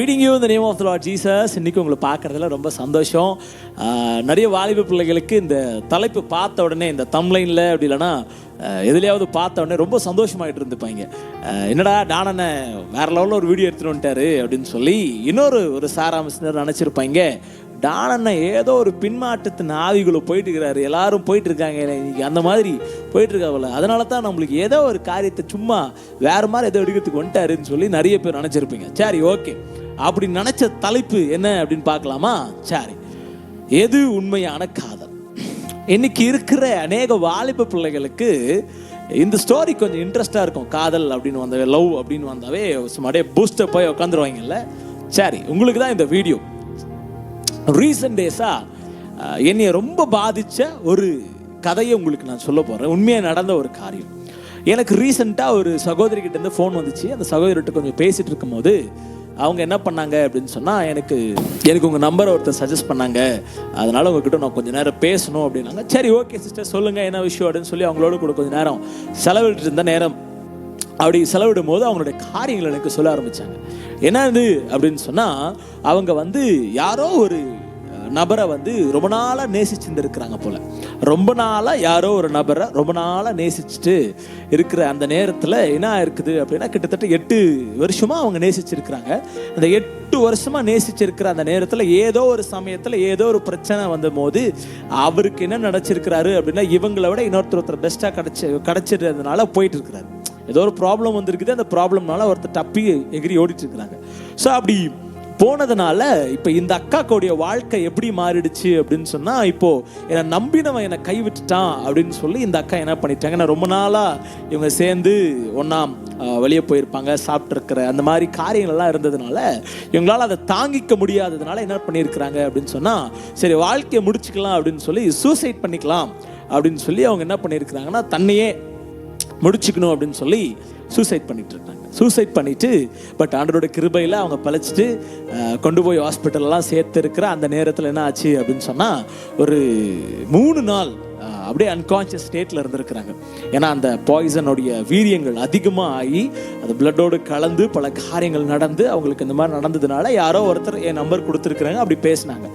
Greeting you in the name of the Lord Jesus. இன்னைக்கு உங்களை பார்க்கறதுல ரொம்ப சந்தோஷம். நிறைய வாலிப பிள்ளைகளுக்கு இந்த தலைப்பு பார்த்த உடனே இந்த தம்ப்லைனில் அப்படி இல்லைன்னா எதுலையாவது பார்த்த உடனே ரொம்ப சந்தோஷமாகிட்டு இருந்துப்பாங்க. என்னடா டானனை வேற லெவலில் ஒரு வீடியோ எடுத்துகிட்டு வந்துட்டாரு அப்படின்னு சொல்லி இன்னொரு சாராம்சர் நினச்சிருப்பாங்க. டானனை ஏதோ ஒரு பின்மாற்றத்தின் ஆவிக்குள்ளே போயிட்டு இருக்கிறாரு, எல்லாரும் போயிட்டு இருக்காங்க இன்னைக்கு அந்த மாதிரி போயிட்டு இருக்காங்கல்ல. அதனால தான் நம்மளுக்கு ஏதோ ஒரு காரியத்தை சும்மா வேற மாதிரி ஏதோ எடுக்கிறதுக்கு வந்துட்டாருன்னு சொல்லி நிறைய பேர் நினச்சிருப்பீங்க. சரி, ஓகே, அப்படி நினைச்ச தலைப்பு என்ன அப்படின்னு பார்க்கலாமா? சரி, எது உண்மையான காதல்? இன்னைக்கு இருக்கிற அநேக வாலிப பிள்ளைகளுக்கு இந்த ஸ்டோரி கொஞ்சம் இன்ட்ரெஸ்டாக இருக்கும். காதல் அப்படின்னு வந்தாவே, லவ் அப்படின்னு வந்தாவே சும்மாடியே பூஸ்டப் போய் உட்காந்துருவாங்கல்ல. சரி, உங்களுக்கு தான் இந்த வீடியோ. ரீசன்ட் டேஸாக என்னைய ரொம்ப பாதித்த ஒரு கதையை உங்களுக்கு நான் சொல்ல போகிறேன். உண்மையாக நடந்த ஒரு காரியம். எனக்கு ரீசெண்டாக ஒரு சகோதரிக்கிட்டேருந்து ஃபோன் வந்துச்சு. அந்த சகோதரிகிட்ட கொஞ்சம் பேசிகிட்டு இருக்கும்போது அவங்க என்ன பண்ணாங்க அப்படின்னு சொன்னால், எனக்கு உங்கள் நம்பரை ஒருத்தர் சஜஸ்ட் பண்ணாங்க, அதனால் உங்ககிட்ட நான் கொஞ்சம் நேரம் பேசணும் அப்படின்னாங்க. சரி, ஓகே சிஸ்டர், சொல்லுங்கள் என்ன விஷயம் அப்படின்னு சொல்லி அவங்களோட கூட கொஞ்சம் நேரம் செலவிட்டு இருந்த நேரம் அப்படி செலவிடும் போது அவங்களுடைய காரியங்கள் எனக்கு சொல்ல ஆரம்பித்தாங்க. என்னது அப்படின்னு சொன்னால், அவங்க யாரோ ஒரு நபரை ரொம்ப நாளாக நேசிச்சுருந்துருக்குறாங்க போல். ரொம்ப நாளாக யாரோ ஒரு நபரை ரொம்ப நாளாக நேசிச்சுட்டு இருக்கிற அந்த நேரத்தில் என்ன இருக்குது அப்படின்னா, கிட்டத்தட்ட 8 வருஷமாக அவங்க நேசிச்சிருக்கிறாங்க. அந்த 8 வருஷமாக நேசிச்சிருக்கிற அந்த நேரத்தில் ஏதோ ஒரு சமயத்தில் ஏதோ ஒரு பிரச்சனை வந்த போது அவருக்கு என்ன நினச்சிருக்கிறாரு அப்படின்னா, இவங்களை விட இன்னொருத்தர் பெஸ்ட்டாக கிடச்சிடுறதுனால போயிட்டு இருக்கிறாரு. ஏதோ ஒரு ப்ராப்ளம் வந்திருக்குது, அந்த ப்ராப்ளம்னால ஒருத்தர் தப்பி எகிரி ஓடிட்டு இருக்கிறாங்க. ஸோ அப்படி போனதுனால இப்போ இந்த அக்காவுடைய வாழ்க்கை எப்படி மாறிடுச்சு அப்படின்னு சொன்னால், இப்போது என்னை நம்பினவன் என்னை கைவிட்டுட்டான் அப்படின்னு சொல்லி இந்த அக்கா என்ன பண்ணிட்டாங்க, நான் ரொம்ப நாளாக இவங்க சேர்ந்து ஒன்றா வெளியே போயிருப்பாங்க, சாப்பிட்ருக்கிற அந்த மாதிரி காரியங்கள்லாம் இருந்ததுனால இவங்களால் அதை தாங்கிக்க முடியாததுனால என்ன பண்ணியிருக்கிறாங்க அப்படின்னு சொன்னால், சரி வாழ்க்கையை முடிச்சுக்கலாம் அப்படின்னு சொல்லி சூசைட் பண்ணிக்கலாம் அப்படின்னு சொல்லி அவங்க என்ன பண்ணியிருக்கிறாங்கன்னா, தன்னையே முடிச்சுக்கணும் அப்படின்னு சொல்லி சூசைட் பண்ணிட்டு இருக்காங்க. சூசைட் பண்ணிட்டு பட் ஆண்டவரோட கிருபையில் அவங்க பழச்சிட்டு கொண்டு போய் ஹாஸ்பிட்டல்லாம் சேர்த்து இருக்கிற அந்த நேரத்தில் என்ன ஆச்சு அப்படின்னு சொன்னால், ஒரு 3 நாள் அப்படியே அன்கான்ஷியஸ் ஸ்டேட்டில் இருந்திருக்கிறாங்க. ஏன்னா அந்த பாய்சனுடைய வீரியங்கள் அதிகமாக ஆகி அது பிளட்டோடு கலந்து பல காரியங்கள் நடந்து அவங்களுக்கு இந்த மாதிரி நடந்ததுனால யாரோ ஒருத்தர் என் நம்பர் கொடுத்துருக்குறாங்க, அப்படி பேசினாங்க.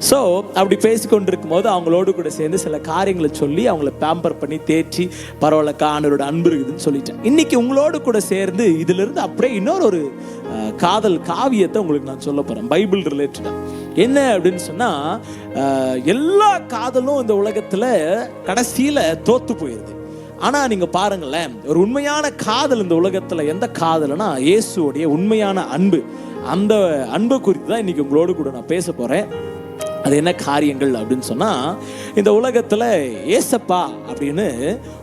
ஸோ அப்படி பேசி கொண்டிருக்கும் போது அவங்களோடு கூட சேர்ந்து சில காரியங்களை சொல்லி அவங்கள பேம்பர் பண்ணி தேற்றி பரவாயில்லக்கா ஆண்டவரோட அன்பு இருக்குதுன்னு சொல்லிட்டேன். இன்னைக்கு உங்களோடு கூட சேர்ந்து இதிலிருந்து அப்படியே இன்னொரு காதல் காவியத்தை உங்களுக்கு நான் சொல்ல போகிறேன், பைபிள் ரிலேட்டடாக. என்ன அப்படின்னு சொன்னால், எல்லா காதலும் இந்த உலகத்தில் கடைசியில் தோத்து போயிடுது. ஆனால் நீங்கள் பாருங்களேன், ஒரு உண்மையான காதல் இந்த உலகத்தில் எந்த காதல்னா, இயேசுவோடைய உண்மையான அன்பு. அந்த அன்பை குறித்து தான் இன்றைக்கி உங்களோடு கூட நான் பேச போகிறேன். அது என்ன காரியங்கள் அப்படின்னு சொன்னால், இந்த உலகத்தில் ஏசப்பா அப்படின்னு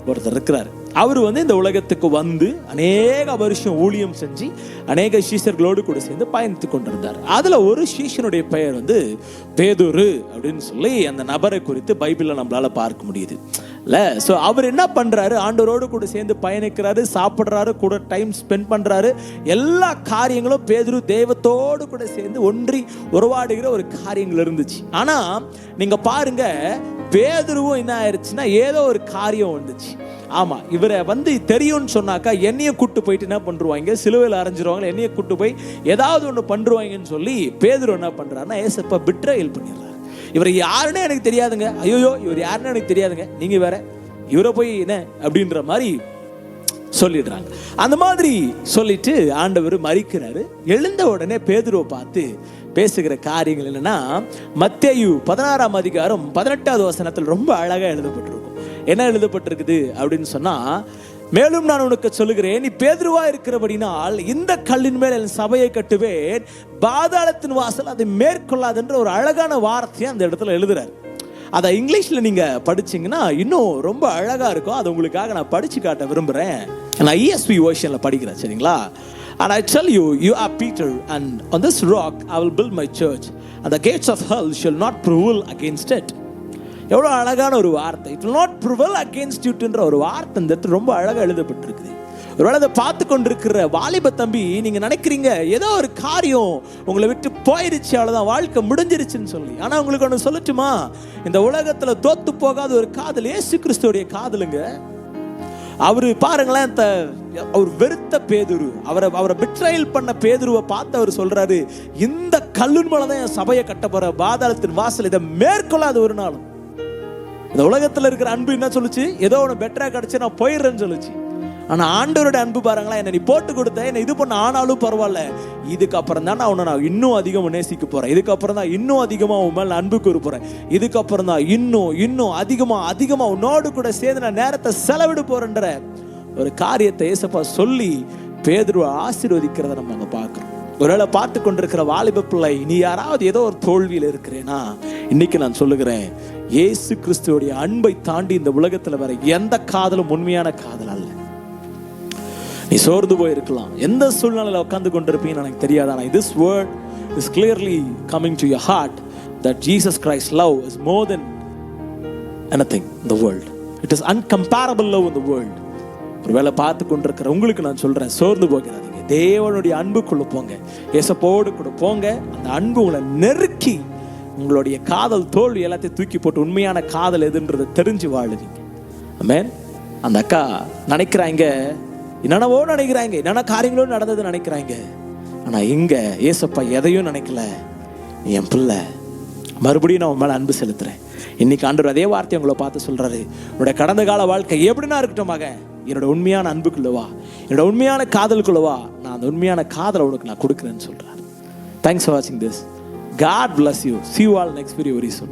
ஒருத்தர் இருக்கிறார். அவர் இந்த உலகத்துக்கு அநேக வருஷம் ஊழியம் செஞ்சு அநேக சீஷர்களோடு கூட சேர்ந்து பயணித்து கொண்டிருந்தார். அதில் ஒரு சீஷனுடைய பெயர் பேதுரு அப்படின்னு சொல்லி அந்த நபரை குறித்து பைபிளில் நம்மளால் பார்க்க முடியுது இல்லை? ஸோ அவர் என்ன பண்ணுறாரு, ஆண்டவரோடு கூட சேர்ந்து பயணிக்கிறாரு, சாப்பிட்றாரு, கூட டைம் ஸ்பெண்ட் பண்ணுறாரு. எல்லா காரியங்களும் பேதுரு தெய்வத்தோடு கூட சேர்ந்து ஒன்றி உறவாடுகிற ஒரு காரியங்கள் இருந்துச்சு. ஆனால் நீங்கள் பாருங்க, பேதுருவும் என்ன ஆயிடுச்சுன்னா ஏதோ ஒரு காரியம் வந்துச்சு. ஆமாம், இவரை தெரியும்னு சொன்னாக்கா என்னைய கூட்டு போயிட்டு என்ன பண்ணுவாங்க, சிலுவையில் அரைஞ்சிருவாங்க, என்னைய கூட்டு போய் ஏதாவது ஒன்று பண்ணுவாங்கன்னு சொல்லி பேதுரு என்ன பண்ணுறாருன்னா, ஏசப்பா பிட்ரேயல் பண்ணிடுறாரு. இவர் யாருன்னே எனக்கு தெரியாதுங்க, ஐயோ இவர் யாருன்னு எனக்கு தெரியாதுங்க, நீங்கள் வேற இவரை போய் என்ன அப்படின்ற மாதிரி சொல்லிடுறாங்க. அந்த மாதிரி சொல்லிட்டு ஆண்டவர் மரிக்கிறாரு. எழுந்த உடனே பேதுருவை பார்த்து பேசுகிற காரியங்கள் என்னன்னா, மத்தேயு 16ஆம் அதிகாரம் 18வது வசனத்தில் ரொம்ப அழகாக எழுதப்பட்டிருக்கும். என்ன எழுதப்பட்டிருக்குது அப்படின்னு சொன்னா, மேலும் நான் உனக்கு சொல்லுகிறேன், நீ பேதுருவா இருக்கிறபடினால் இந்த கல்லின் மேல் என் சபையை கட்டுவேன், பாதாளத்தின் வாசல் அதை மேற்கொள்ளாதுன்ற ஒரு அழகான வார்த்தையை அந்த இடத்துல எழுதுறாரு. அதை இங்கிலீஷில் நீங்கள் படிச்சிங்கன்னா இன்னும் ரொம்ப அழகாக இருக்கும். அது உங்களுக்காக நான் படித்து காட்ட விரும்புகிறேன். நான் ESV வெர்ஷனில் படிக்கிறேன், சரிங்களா? And I tell you, you are Peter, and on this rock I will build my church, and the gates of hell shall not prevail against it. எவ்வளோ அழகான ஒரு வார்த்தை. It will not prevail against you என்ற ஒரு வார்த்தை இந்த இடத்துல ரொம்ப அழகாக எழுதப்பட்டிருக்குது. ஒருவேளை அதை பார்த்து கொண்டிருக்கிற வாலிப தம்பி, நீங்கள் நினைக்கிறீங்க ஏதோ ஒரு காரியம் உங்களை விட்டு போயிடுச்சு, அவ்வளோதான் வாழ்க்கை முடிஞ்சிருச்சுன்னு சொல்லி. ஆனால் உங்களுக்கு ஒன்று சொல்லட்டுமா, இந்த உலகத்தில் தோத்து போகாத ஒரு காதல் இயேசு கிறிஸ்துவோடைய காதலுங்க. அவரு பாருங்களேன், அவர் வெறுத்த பேதுரு, அவரை பிட்ரைல் பண்ண பேதுருவை பார்த்து அவர் சொல்றாரு, இந்த கல்லின் மேலதான் என் சபையை கட்ட போற, பாதாளத்தின் வாசல் இதை மேற்கொள்ளாது ஒரு நாளும். இந்த உலகத்துல இருக்கிற அன்பு என்ன சொல்லுச்சு? ஏதோ ஒன்று பெட்டரா கிடைச்சு நான் போயிடுறேன்னு சொல்லுச்சு. ஆனா ஆண்டவருடைய அன்பு பாருங்களேன், என்ன நீ போட்டு கொடுத்த, என்ன இது பண்ண ஆனாலும் பரவாயில்ல, இதுக்கப்புறம் தான் நான் உன்னை இன்னும் அதிகமா நேசிக்க போறேன், இதுக்கப்புறம் தான் இன்னும் அதிகமா உன் மேல அன்பு கூற போறேன், இதுக்கப்புறம் தான் இன்னும் அதிகமா உன்னோடு கூட சேர்ந்து நான் நேரத்தை செலவிட போறேன்ற ஒரு காரியத்தை ஏசப்பா சொல்லி பேதுருவை ஆசீர்வதிக்கிறத நம்ம அங்க பார்க்கிறோம். ஒருவேளை பார்த்து கொண்டிருக்கிற வாலிப பிள்ளை, நீ யாராவது ஏதோ ஒரு தோல்வியில் இருக்கிறேனா, இன்னைக்கு நான் சொல்லுகிறேன், இயேசு கிறிஸ்துவோடைய அன்பை தாண்டி இந்த உலகத்துல வர எந்த காதலும் உண்மையான காதல் அல்ல. நீ சோர்ந்து போயிருக்கலாம், எந்த சூழ்நிலையில உட்கார்ந்து கொண்டிருப்பீங்கன்னு எனக்கு தெரியாது. ஆனால் this word is clearly coming to your heart that Jesus Christ's love is more than anything in the world. It is uncomparable love in the world. ஒருவேளை பார்த்து கொண்டிருக்கிற உங்களுக்கு நான் சொல்றேன், சோர்ந்து போகிறாதீங்க, தேவனுடைய அன்புக்குள்ள போங்க, ஏசப்போடு கூட போங்க. அந்த அன்பு உங்களை நெருக்கி உங்களுடைய காதல் தோல்வி எல்லாத்தையும் தூக்கி போட்டு உண்மையான காதல் எதுன்றதை தெரிஞ்சு வாழுவீங்க. ஆமென். அந்த அக்கா நினைக்கிறாங்க, என்னென்னவோ நினைக்கிறாங்க, என்னென்ன காரியங்களும் நடந்தது நினைக்கிறாங்க. ஆனா இங்க ஏசப்பா எதையும் நினைக்கல, என் பிள்ளை மறுபடியும் நான் உன் மேல அன்பு செலுத்துறேன். இன்னைக்கு ஆண்டவர் அதே வார்த்தை உங்களை பார்த்து சொல்றாரு, உன்னுடைய கடந்த கால வாழ்க்கை எப்படின்னா இருக்கட்டும் மகன், என்னோட உண்மையான அன்புக்குள்ளவா, என்னோட உண்மையான காதலுக்குள்ளவா, நான் அந்த உண்மையான காதலை உனக்கு நான் கொடுக்குறேன்னு சொல்றாரு. தேங்க்ஸ் ஃபார் வாட்சிங் this. God bless you. See you all next video very soon.